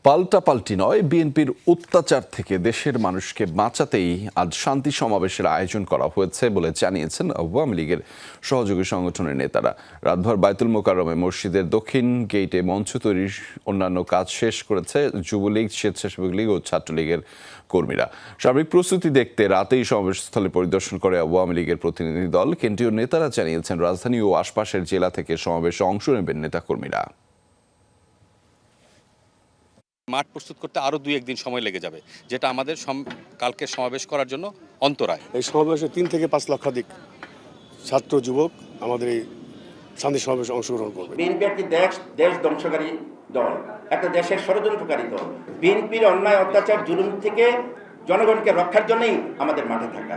পাল্টাপাল্টি নয়, বিএনপির অত্যাচার থেকে দেশের মানুষকে বাঁচাতেই আজ শান্তি সমাবেশের আয়োজন করা হয়েছে বলে জানিয়েছেন আওয়ামী লীগের সহযোগী সংগঠনের নেতারা। রাতভর বায়তুল মোকাররমে মসজিদের দক্ষিণ গেইটে মঞ্চ তৈরির অন্যান্য কাজ শেষ করেছে যুবলীগ, স্বেচ্ছাসেবক লীগ ও ছাত্রলীগের কর্মীরা। সার্বিক প্রস্তুতি দেখতে রাতেই সমাবেশস্থলে পরিদর্শন করে আওয়ামী লীগের প্রতিনিধি দল। কেন্দ্রীয় নেতারা জানিয়েছেন, রাজধানী ও আশপাশের জেলা থেকে সমাবেশে অংশ নেবেন নেতাকর্মীরা। মাঠ প্রস্তুত করতে আরও 2-1 দিন সময় লেগে যাবে, যেটা আমাদের কালকে সমাবেশ করার জন্য অন্তরায়। এই সমাবেশে 3 থেকে 5 লক্ষাধিক ছাত্র যুবক আমাদের এই শান্তি সমাবেশে অংশগ্রহণ করবে। বিএনপি একটি দেশ ধ্বংসকারী দল, একটা দেশের ষড়যন্ত্রকারী দল। বিএনপির অন্যায়, অত্যাচার, জুলুম থেকে জনগণকে রক্ষার জন্যই আমাদের মাঠে থাকা।